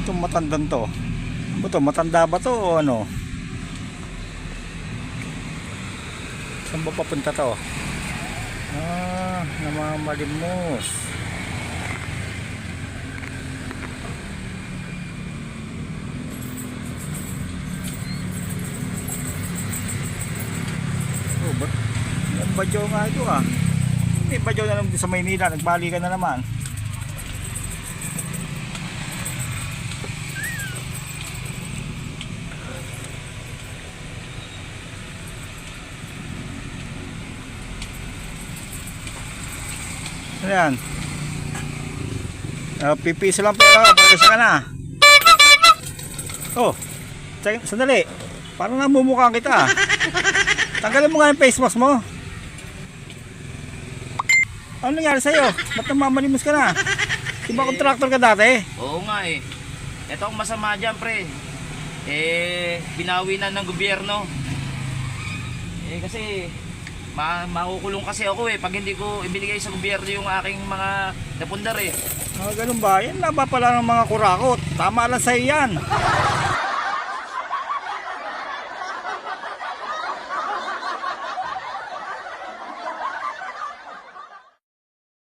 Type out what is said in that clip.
Itong matandang to. Ano to? Matanda ba to o ano? Saan ba papunta to? Namamalimos. Oh, ba't? Yung badyaw nga ito ah. May badyaw na naman sa Maynila. Nagbalikan na naman. Ayan. Pipiso lang pala. Pagkasa ka na. Oh. Sandali. Parang namumukhaan kita. Tanggalin mo nga yung face mask mo. Ano nangyari sa'yo? Ba't namamalimos ka na? Diba contractor ka dati? Oo nga eh. Ito ang masama dyan, pre. Binawi na ng gobyerno. Kasi makukulong kasi ako pag hindi ko ibinigay sa gobyerno yung aking mga napundar Ganun ba? Yan na ba pala ng mga kurakot? Tama lang sa'yo yan.